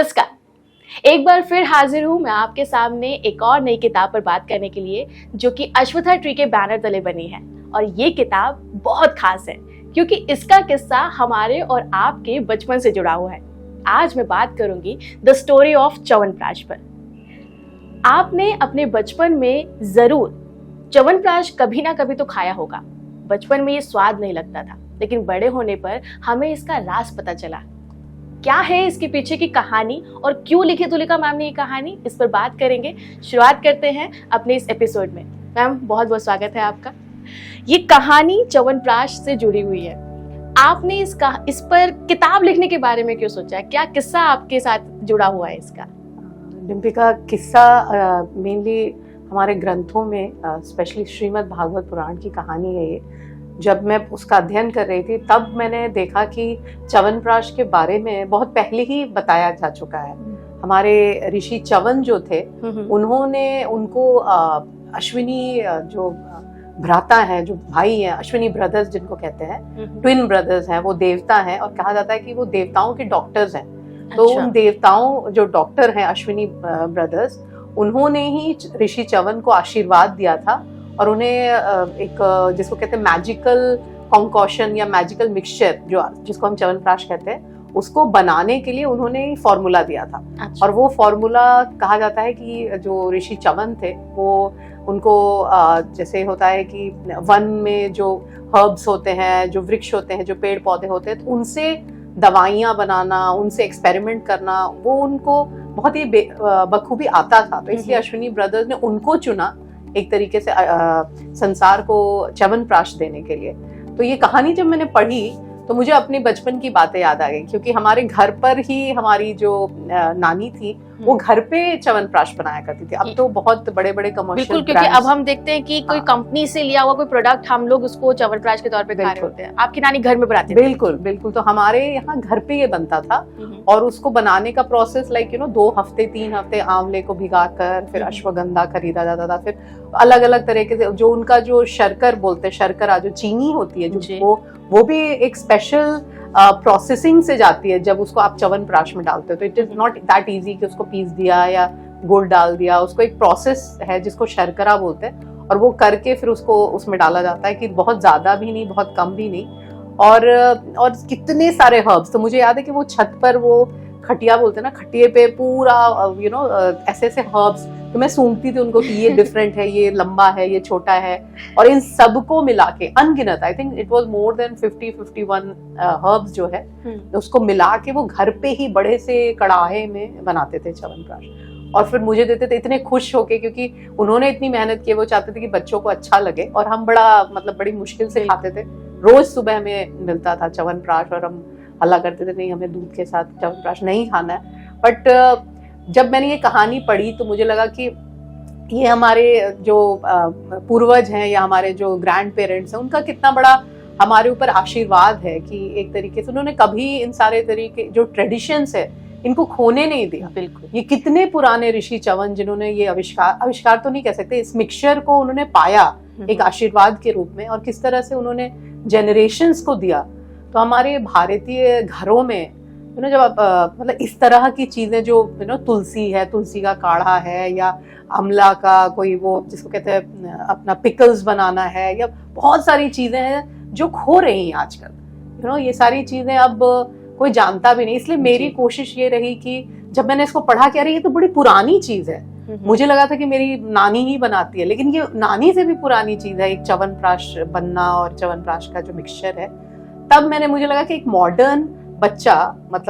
नमस्कार। एक बार फिर हाजिर हूँ मैं आपके सामने एक और नई किताब पर बात करने के लिए, जो कि अश्वत्था ट्री के बैनर तले बनी है। और ये किताब बहुत खास है क्योंकि इसका किस्सा हमारे और आपके बचपन से जुड़ा हुआ है। आज मैं बात करूंगी द स्टोरी ऑफ च्यवनप्राश पर। आपने अपने बचपन में जरूर च्यवनप्राश कभी ना कभी तो खाया होगा। बचपन में ये स्वाद नहीं लगता था, लेकिन बड़े होने पर हमें इसका राज पता चला। क्या है इसके पीछे की कहानी और क्यों लिखी तुलिका मैम ने ये कहानी, इस पर बात करेंगे। शुरुआत करते हैं अपने इस एपिसोड में। मैम बहुत बहुत स्वागत है आपका। ये कहानी च्यवनप्राश से जुड़ी हुई है। आपने इस पर किताब लिखने के बारे में क्यों सोचा है? क्या किस्सा आपके साथ जुड़ा हुआ है इसका? डिम्पिका, किस्सा मेनली हमारे ग्रंथों में स्पेशली श्रीमद् भागवत पुराण की कहानी है ये। जब मैं उसका अध्ययन कर रही थी तब मैंने देखा कि च्यवनप्राश के बारे में बहुत पहले ही बताया जा चुका है। हमारे ऋषि च्यवन जो थे उनको अश्विनी जो भ्राता हैं, जो भाई हैं, अश्विनी ब्रदर्स जिनको कहते हैं, ट्विन ब्रदर्स हैं, वो देवता हैं और कहा जाता है कि वो देवताओं के डॉक्टर्स हैं। तो उन देवताओं जो डॉक्टर हैं अश्विनी ब्रदर्स, उन्होंने ही ऋषि च्यवन को आशीर्वाद दिया था और उन्हें एक जिसको कहते हैं मैजिकल कॉन्कॉशन या मैजिकल मिक्सचर, जिसको हम च्यवनप्राश कहते हैं, उसको बनाने के लिए उन्होंने फॉर्मूला दिया था। अच्छा। और वो फॉर्मूला कहा जाता है कि जो ऋषि च्यवन थे वो उनको जैसे होता है कि वन में जो हर्ब्स होते हैं, जो वृक्ष होते हैं, जो पेड़ पौधे होते हैं, तो उनसे दवाइयाँ बनाना, उनसे एक्सपेरिमेंट करना, वो उनको बहुत ही बखूबी आता था। तो इसलिए अश्विनी ब्रदर्स ने उनको चुना एक तरीके से संसार को च्यवनप्राश देने के लिए। तो ये कहानी जब मैंने पढ़ी तो मुझे अपने बचपन की बातें याद आ गई, क्योंकि हमारे घर पर ही हमारी जो नानी थी वो घर पे च्यवनप्राश बनाया करती थी। अब तो बहुत बड़े बड़े कमर्शियल, बिल्कुल, क्योंकि अब हम देखते हैं कि कोई कंपनी से लिया हुआ कोई प्रोडक्ट हम लोग उसको च्यवनप्राश के तौर पे खा रहे होते हैं। आपकी नानी घर में बनाती थी? बिल्कुल बिल्कुल। तो हमारे यहाँ घर पे ये बनता था और उसको बनाने का प्रोसेस 2 हफ्ते 3 हफ्ते आंवले को भिगाकर फिर अश्वगंधा खरीदा जाता था, फिर अलग अलग तरीके से जो उनका जो शर्कर बोलते हैं, शर्करा जो चीनी होती है, जो वो भी एक स्पेशल प्रोसेसिंग से जाती है जब उसको आप च्यवनप्राश में डालते हो। तो it is not that easy कि उसको पीस दिया या गुड़ डाल दिया। उसको एक प्रोसेस है जिसको शर्करा बोलते हैं, और वो करके फिर उसको उसमें डाला जाता है, कि बहुत ज्यादा भी नहीं, बहुत कम भी नहीं। और कितने सारे हर्ब्स। तो मुझे याद है कि वो छत पर वो खटिया बोलते हैं ना, खटिए पे पूरा ऐसे ऐसे हर्ब्स, तो मैं सूंघती थी उनको कि ये डिफरेंट है, ये लंबा है, ये छोटा है, और इन सबको मिला के अनगिनत, I think it was more than 50-51 herbs जो है, उसको मिला के वो घर पे ही बड़े से कड़ाहे में बनाते थे च्यवनप्राश। और फिर मुझे देते थे इतने खुश होके, क्योंकि उन्होंने इतनी मेहनत की, वो चाहते थे कि बच्चों को अच्छा लगे, और हम बड़ी मुश्किल से खाते थे। रोज सुबह में मिलता था च्यवनप्राश और हम हल्ला करते थे, नहीं हमें दूध के साथ च्यवनप्राश नहीं खाना है। बट जब मैंने ये कहानी पढ़ी तो मुझे लगा कि ये हमारे जो पूर्वज हैं या हमारे जो ग्रैंड पेरेंट्स हैं, उनका कितना बड़ा हमारे ऊपर आशीर्वाद है कि एक तरीके से उन्होंने कभी इन सारे तरीके जो ट्रेडिशंस है इनको खोने नहीं दिया। बिल्कुल, ये कितने पुराने ऋषि च्यवन जिन्होंने ये आविष्कार तो नहीं कह सकते, इस मिक्सचर को उन्होंने पाया एक आशीर्वाद के रूप में, और किस तरह से उन्होंने जनरेशंस को दिया। तो हमारे भारतीय घरों में जब आप इस तरह की चीजें जो तुलसी है, तुलसी का काढ़ा है, या अमला का कोई वो जिसको कहते हैं अपना पिकल्स बनाना है, या बहुत सारी चीजें हैं जो खो रही हैं आजकल। ये सारी चीजें अब कोई जानता भी नहीं। इसलिए मेरी कोशिश ये रही कि जब मैंने इसको पढ़ा कि अरे ये तो बड़ी पुरानी चीज है, मुझे लगा था कि मेरी नानी ही बनाती है, लेकिन ये नानी से भी पुरानी चीज है, एक च्यवनप्राश बनना और च्यवनप्राश का जो मिक्सचर है। तब मुझे लगा कि एक मॉडर्न बच्चा,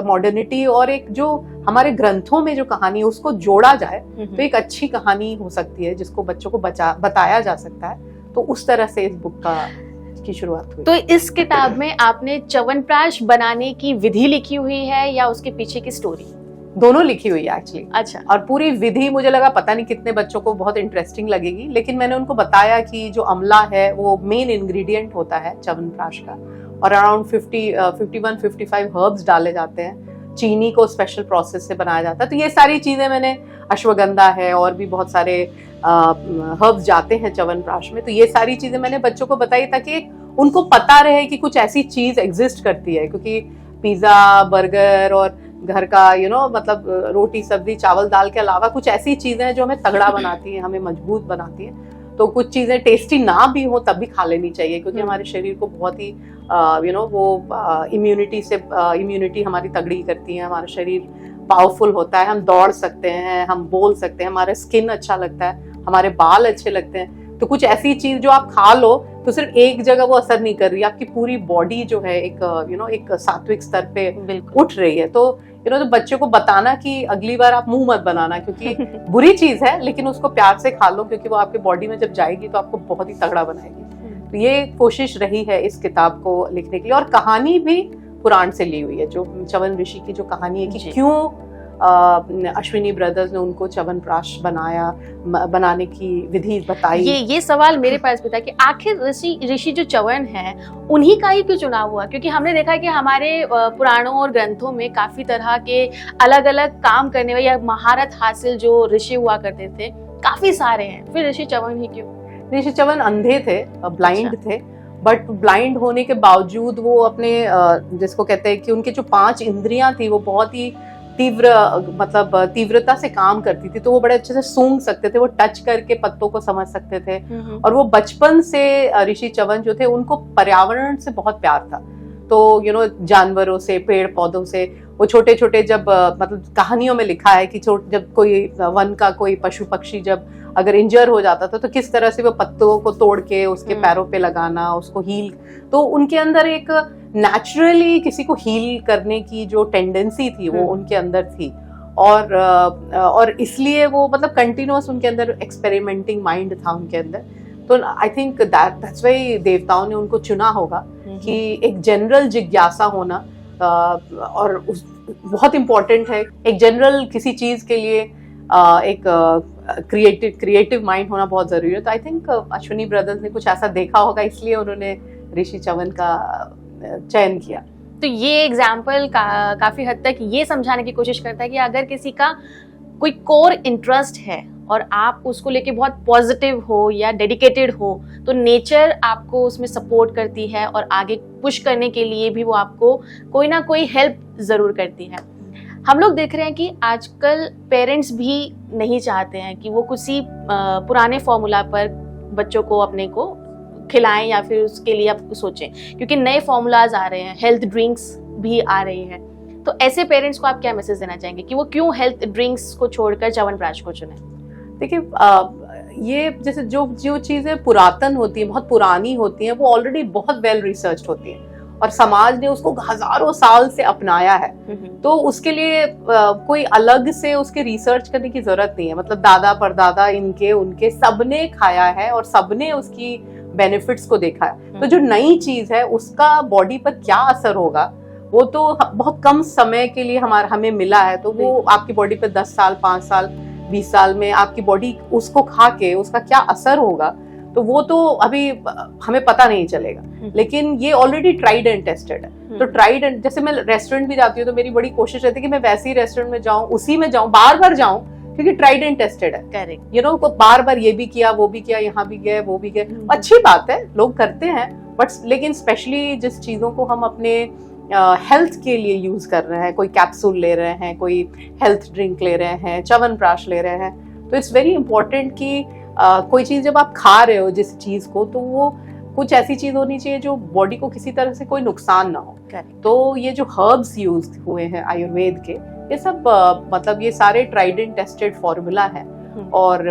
मॉडर्निटी और एक जो हमारे ग्रंथों में जो कहानी है उसको जोड़ा जाए तो एक अच्छी कहानी हो सकती है जिसको बच्चों को बताया जा सकता है। तो उस तरह से इस बुक की शुरुआत हुई। तो इस किताब में आपने च्यवनप्राश बनाने की विधि लिखी हुई है या उसके पीछे की स्टोरी? दोनों लिखी हुई है एक्चुअली। अच्छा। और पूरी विधि मुझे लगा पता नहीं कितने बच्चों को बहुत इंटरेस्टिंग लगेगी, लेकिन मैंने उनको बताया कि जो अमला है वो मेन इंग्रेडिएंट होता है च्यवनप्राश का, और अराउंड 51-55 हर्ब्स डाले जाते हैं। चीनी को स्पेशल प्रोसेस से बनाया जाता है। तो ये सारी चीजें मैंने, अश्वगंधा है और भी बहुत सारे हर्ब्स जाते हैं च्यवनप्राश में, तो ये सारी चीजें मैंने बच्चों को बताई ताकि उनको पता रहे कि कुछ ऐसी चीज एग्जिस्ट करती है, क्योंकि पिज्जा, बर्गर और घर का मतलब रोटी सब्जी चावल दाल के अलावा कुछ ऐसी चीजें हैं जो हमें तगड़ा बनाती हैं, हमें मजबूत बनाती हैं। तो कुछ चीजें टेस्टी ना भी हो तब भी खा लेनी चाहिए, क्योंकि हमारे शरीर को बहुत ही वो इम्यूनिटी हमारी तगड़ी करती है, हमारा शरीर पावरफुल होता है, हम दौड़ सकते हैं, हम बोल सकते हैं, हमारा स्किन अच्छा लगता है, हमारे बाल अच्छे लगते हैं। तो कुछ ऐसी चीज जो आप खा लो तो सिर्फ एक जगह वो असर नहीं कर रही, आपकी पूरी बॉडी जो है एक सात्विक स्तर पे उठ रही है। तो तो बच्चों को बताना कि अगली बार आप मुंह मत बनाना, क्योंकि बुरी चीज है, लेकिन उसको प्यार से खा लो, क्योंकि वो आपके बॉडी में जब जाएगी तो आपको बहुत ही तगड़ा बनाएगी। तो ये कोशिश रही है इस किताब को लिखने के लिए। और कहानी भी पुराण से ली हुई है, जो च्यवन ऋषि की जो कहानी है कि क्यों अश्विनी ब्रदर्स ने उनको च्यवनप्राश बनाने की विधि बताई। ये सवाल मेरे पास भी था कि आखिर ऋषि जो च्यवन है उन्हीं का ही क्यों चुनाव हुआ, क्योंकि हमने देखा है कि हमारे पुराणों और ग्रंथों में काफी तरह के अलग अलग काम करने वाले या महारत हासिल जो ऋषि हुआ करते थे काफी सारे हैं, फिर ऋषि च्यवन ही क्यों? ऋषि च्यवन अंधे थे, ब्लाइंड थे, बट ब्लाइंड होने के बावजूद वो अपने जिसको कहते हैं कि उनके जो 5 इंद्रियां थी वो बहुत ही तीव्रता से काम करती थी। तो वो बड़े अच्छे से सूंघ सकते थे, वो टच करके पत्तों को समझ सकते थे। और वो बचपन से ऋषि च्यवन जो थे उनको पर्यावरण से बहुत प्यार था। तो जानवरों से, पेड़ पौधों से, वो छोटे छोटे जब मतलब कहानियों में लिखा है कि जब कोई वन का कोई पशु पक्षी जब अगर इंजर हो जाता था तो किस तरह से वो पत्तों को तोड़ के उसके पैरों पे लगाना, उसको हील। तो उनके अंदर एक नेचुरली किसी को हील करने की जो टेंडेंसी थी वो उनके अंदर थी। और इसलिए वो मतलब कंटिन्यूअस उनके अंदर एक्सपेरिमेंटिंग माइंड था उनके अंदर। तो आई थिंक दैट्स व्हाई देवताओं ने उनको चुना होगा कि एक जनरल जिज्ञासा होना और बहुत इम्पोर्टेंट है। एक जनरल किसी चीज के लिए एक क्रिएटिव माइंड होना बहुत जरूरी है। तो आई थिंक अश्विनी ब्रदर्स ने कुछ ऐसा देखा होगा, इसलिए उन्होंने ऋषि च्यवन का चयन किया। तो ये एग्जाम्पल काफी हद तक ये समझाने की कोशिश करता है कि अगर किसी का कोई कोर इंटरेस्ट है और आप उसको लेके बहुत पॉजिटिव हो या डेडिकेटेड हो तो नेचर आपको उसमें सपोर्ट करती है और आगे पुश करने के लिए भी वो आपको कोई ना कोई हेल्प जरूर करती है। हम लोग देख रहे हैं कि आजकल पेरेंट्स भी नहीं चाहते हैं कि वो किसी पुराने फॉर्मूला पर बच्चों को अपने को खिलाएं या फिर उसके लिए आप सोचें, क्योंकि नए फॉर्मूलाज आ रहे हैं, हेल्थ ड्रिंक्स भी आ रही हैं। तो ऐसे पेरेंट्स को आप क्या मैसेज देना चाहेंगे कि वो क्यों हेल्थ ड्रिंक्स को छोड़कर च्यवनप्राश को चुने? देखिए, ये जैसे जो चीजें पुरातन होती हैं, बहुत पुरानी होती हैं, वो ऑलरेडी बहुत वेल रिसर्च्ड होती हैं और समाज ने उसको हजारों साल से अपनाया है। तो उसके लिए कोई अलग से उसके रिसर्च करने की जरूरत नहीं है। मतलब दादा परदादा इनके उनके सबने खाया है और सबने उसकी बेनिफिट्स को देखा है। तो जो नई चीज है उसका बॉडी पर क्या असर होगा वो तो बहुत कम समय के लिए हमें मिला है। तो वो आपकी बॉडी पर 10 साल 5 साल 20 साल में आपकी बॉडी उसको खा के उसका क्या असर होगा तो वो तो अभी हमें पता नहीं चलेगा। लेकिन ये ऑलरेडी ट्राइड एंड टेस्टेड है। तो ट्राइड एंड, जैसे मैं रेस्टोरेंट भी जाती हूँ तो मेरी बड़ी कोशिश रहती है कि मैं वैसे ही रेस्टोरेंट में जाऊँ, उसी में जाऊँ, बार बार जाऊँ, क्योंकि ट्राइड एंड टेस्टेड है। करेक्ट। बार बार ये भी किया, वो भी किया, यहाँ भी गए, वो भी गए। अच्छी बात है, लोग करते हैं, बट लेकिन स्पेशली जिस चीजों को हम अपने हेल्थ के लिए यूज कर रहे हैं, कोई कैप्सूल ले रहे हैं, कोई हेल्थ ड्रिंक ले रहे हैं, च्यवनप्राश ले रहे हैं, तो इट्स वेरी इंपॉर्टेंट कि कोई चीज जब आप खा रहे हो जिस चीज को, तो वो कुछ ऐसी चीज होनी चाहिए जो बॉडी को किसी तरह से कोई नुकसान ना हो। तो ये जो हर्ब्स यूज हुए हैं आयुर्वेद के, ये सब मतलब ये सारे ट्राइड एंड टेस्टेड फॉर्मूला है। और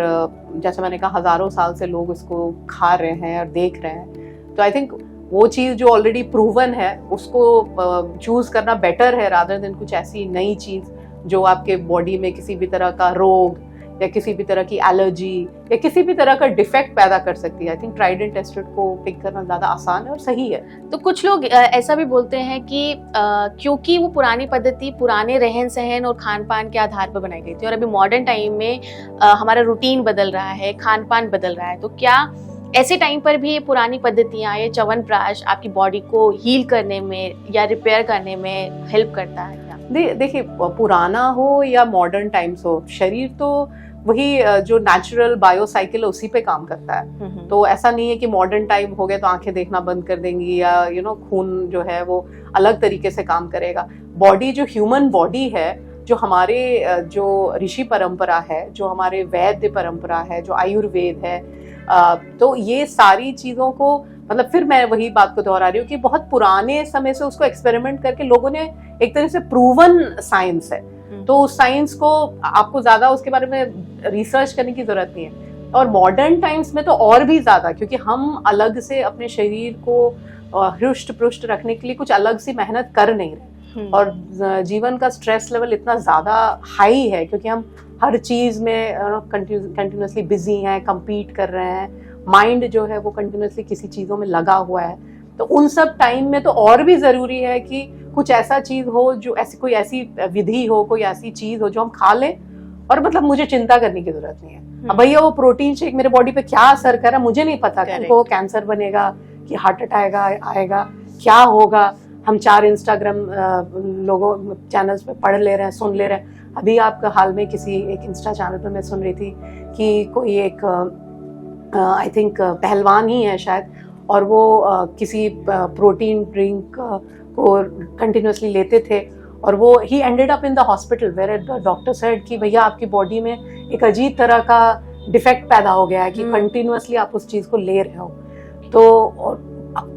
जैसे मैंने कहा, हजारों साल से लोग इसको खा रहे हैं और देख रहे हैं। तो आई थिंक वो चीज जो ऑलरेडी प्रूवन है उसको चूज करना बेटर है, रादर देन कुछ ऐसी नई चीज जो आपके बॉडी में किसी भी तरह का रोग या किसी भी तरह की एलर्जी या किसी भी तरह का डिफेक्ट पैदा कर सकती है। I think tried and tested को पिक करना ज्यादा आसान है और सही है। तो कुछ लोग ऐसा भी बोलते हैं कि क्योंकि वो पुरानी पद्धति पुराने रहन सहन और खान पान के आधार पर बनाई गई थी और अभी मॉडर्न टाइम में हमारा रूटीन बदल रहा है, खान पान बदल रहा है, तो क्या ऐसे टाइम पर भी ये पुरानी पद्धतियाँ, ये च्यवनप्राश आपकी बॉडी को हील करने में या रिपेयर करने में हेल्प करता है क्या? देखिए, पुराना हो या मॉडर्न टाइम्स हो, शरीर तो वही जो नेचुरल बायोसाइकिल है उसी पे काम करता है। तो ऐसा नहीं है कि मॉडर्न टाइम हो गए तो आंखें देखना बंद कर देंगी या खून जो है वो अलग तरीके से काम करेगा। बॉडी, जो ह्यूमन बॉडी है, जो हमारे जो ऋषि परंपरा है, जो हमारे वैद्य परंपरा है, जो आयुर्वेद है, तो ये सारी चीजों को मतलब फिर मैं वही बात को दोहरा रही हूँ कि बहुत पुराने समय से उसको एक्सपेरिमेंट करके लोगों ने एक तरह से प्रूवन साइंस है, तो उस साइंस को आपको ज्यादा उसके बारे में रिसर्च करने की जरूरत नहीं है। और मॉडर्न टाइम्स में तो और भी ज्यादा, क्योंकि हम अलग से अपने शरीर को हृष्ट पुष्ट रखने के लिए कुछ अलग सी मेहनत कर नहीं रहे, और जीवन का स्ट्रेस लेवल इतना ज्यादा हाई है क्योंकि हम हर चीज में कंटिन्यूसली बिजी हैं, compete कर रहे हैं, माइंड जो है वो कंटिन्यूसली किसी चीजों में लगा हुआ है। तो उन सब टाइम में तो और भी जरूरी है कि कुछ ऐसा चीज हो, जो कोई ऐसी विधि हो, कोई ऐसी चीज हो जो हम खा लें और मतलब मुझे चिंता करने की जरूरत नहीं है। अब भैया वो प्रोटीन शेक मेरे बॉडी पे क्या असर कर रहा है मुझे नहीं पता, उनको कैंसर बनेगा कि हार्ट अटैक आएगा, क्या होगा। हम 4 इंस्टाग्राम लोगों चैनल्स पे पढ़ ले रहे हैं, सुन ले रहे हैं। अभी आप हाल में किसी एक इंस्टा चैनल पर मैं सुन रही थी कि कोई एक आई थिंक पहलवान ही है शायद, और वो किसी प्रोटीन ड्रिंक को कंटिन्यूसली लेते थे और वो ही ended up in the hospital where the doctor said कि भैया आपकी बॉडी में एक अजीब तरह का डिफेक्ट पैदा हो गया है कि कंटिन्यूसली आप उस चीज को ले रहे हो। तो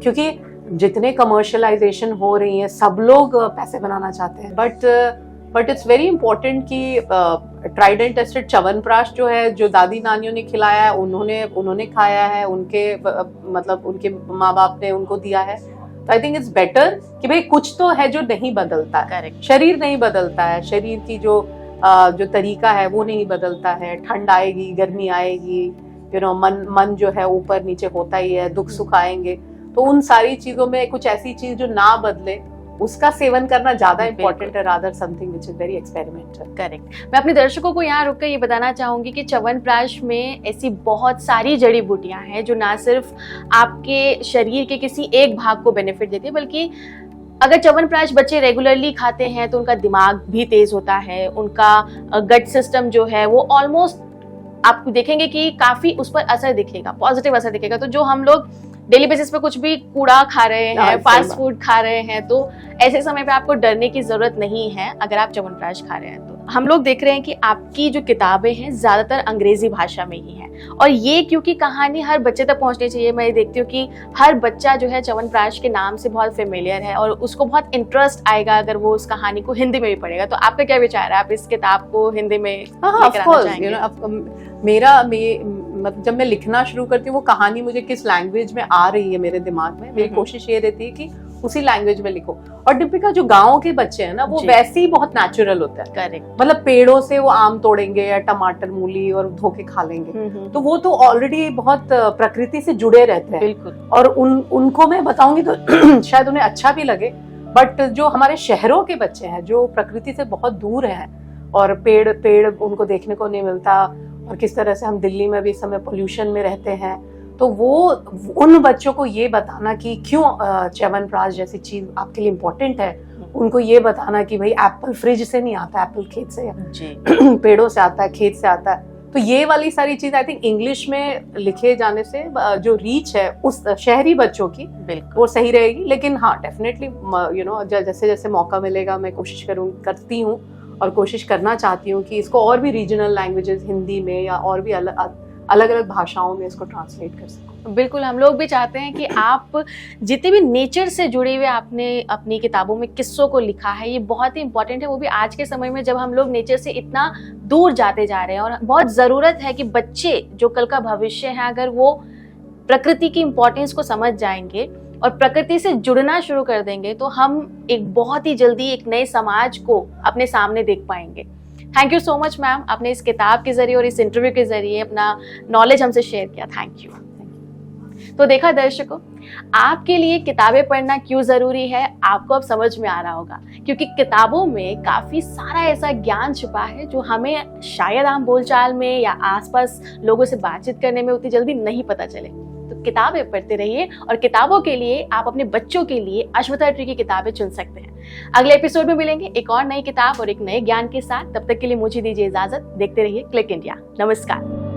क्योंकि जितने कमर्शियलाइजेशन हो रही है, सब लोग पैसे बनाना चाहते हैं, बट इट्स वेरी इंपॉर्टेंट कि ट्राइड एंड टेस्टेड च्यवनप्राश जो है, जो दादी नानियों ने खिलाया है, उन्होंने खाया है, उनके मतलब उनके माँ बाप ने उनको दिया है, तो आई थिंक इट्स बेटर कि भाई कुछ तो है जो नहीं बदलता है। Correct. शरीर नहीं बदलता है, शरीर की जो तरीका है वो नहीं बदलता है। ठंड आएगी, गर्मी आएगी, मन जो है ऊपर नीचे होता ही है, दुख सुख आएंगे, तो उन सारी चीजों में कुछ ऐसी चीज जो ना बदले उसका सेवन करना ज्यादा इंपॉर्टेंट है, rather something which is very experimental. Correct. मैं अपने दर्शकों को यहाँ रुक कर ये बताना चाहूंगी कि च्यवनप्राश में ऐसी बहुत सारी जड़ी बूटियां हैं जो ना सिर्फ आपके शरीर के किसी एक भाग को बेनिफिट देती है, बल्कि अगर च्यवनप्राश बच्चे रेगुलरली खाते हैं तो उनका दिमाग भी तेज होता है, उनका गट सिस्टम जो है वो ऑलमोस्ट आप देखेंगे कि काफी उस पर असर दिखेगा, पॉजिटिव असर दिखेगा। तो जो हम लोग डेली बेसिस पे कुछ भी कूड़ा खा रहे हैं, फास्ट फूड खा रहे हैं, तो ऐसे समय पे आपको डरने की जरूरत नहीं है अगर आप च्यवनप्राश खा रहे हैं तो। हम लोग देख रहे हैं कि आपकी जो किताबें हैं ज्यादातर अंग्रेजी भाषा में ही हैं, और ये क्योंकि कहानी हर बच्चे तक पहुंचनी चाहिए। मैं देखती हूँ कि हर बच्चा जो है च्यवनप्राश के नाम से बहुत फेमिलियर है और उसको बहुत इंटरेस्ट आएगा अगर वो उस कहानी को हिंदी में भी पढ़ेगा। तो आपका क्या विचार है, आप इस किताब को हिंदी में लेकर आना चाहेंगे? जब मैं लिखना शुरू करती हूँ वो कहानी मुझे किस लैंग्वेज में आ रही है मेरे दिमाग में, मेरी कोशिश ये रहती है कि उसी लैंग्वेज में लिखो। और दीपिका, जो गाँव के बच्चे हैं ना वो वैसे ही बहुत नेचुरल होता है। करेक्ट। मतलब पेड़ों से वो आम तोड़ेंगे या टमाटर मूली और धो के खा लेंगे, तो वो तो ऑलरेडी बहुत प्रकृति से जुड़े रहते हैं। बिल्कुल। और उनको मैं बताऊंगी तो शायद उन्हें अच्छा भी लगे, बट जो हमारे शहरों के बच्चे हैं जो प्रकृति से बहुत दूर हैं और पेड़ उनको देखने को नहीं मिलता, और किस तरह से हम दिल्ली में भी इस समय पोल्यूशन में रहते हैं, तो वो उन बच्चों को ये बताना कि क्यों च्यवनप्राश जैसी चीज आपके लिए इम्पोर्टेंट है, उनको ये बताना कि भाई एप्पल फ्रिज से नहीं आता, एप्पल खेत से पेड़ों से आता है, खेत से आता है। तो ये वाली सारी चीज आई थिंक इंग्लिश में लिखे जाने से जो रीच है उस शहरी बच्चों की वो सही रहेगी। लेकिन हाँ, डेफिनेटली जैसे जैसे मौका मिलेगा मैं कोशिश करती हूँ और कोशिश करना चाहती हूँ कि इसको और भी रीजनल लैंग्वेजेस, हिंदी में या और भी अलग अलग भाषाओं में इसको ट्रांसलेट कर सकूं। बिल्कुल, हम लोग भी चाहते हैं कि आप जितने भी नेचर से जुड़े हुए आपने अपनी किताबों में किस्सों को लिखा है, ये बहुत ही इंपॉर्टेंट है, वो भी आज के समय में जब हम लोग नेचर से इतना दूर जाते जा रहे हैं। और बहुत ज़रूरत है कि बच्चे जो कल का भविष्य है, अगर वो प्रकृति की इम्पोर्टेंस को समझ जाएंगे और प्रकृति से जुड़ना शुरू कर देंगे तो हम एक बहुत ही जल्दी एक नए समाज को अपने सामने देख पाएंगे। Thank you so much ma'am, आपने इस किताब के जरिए और इस इंटरव्यू के जरिए अपना नॉलेज हमसे शेयर किया। Thank you. तो देखा दर्शकों, आपके लिए किताबें पढ़ना क्यों जरूरी है आपको अब समझ में आ रहा होगा, क्योंकि किताबों में काफी सारा ऐसा ज्ञान छुपा है जो हमें शायद आम बोलचाल में या आसपास लोगों से बातचीत करने में उतनी जल्दी नहीं पता चले। तो किताबें पढ़ते रहिए और किताबों के लिए आप अपने बच्चों के लिए अश्वत्था ट्री की किताबें चुन सकते हैं। अगले एपिसोड में मिलेंगे एक और नई किताब और एक नए ज्ञान के साथ। तब तक के लिए मुझे दीजिए इजाजत। देखते रहिए क्लिक इंडिया। नमस्कार।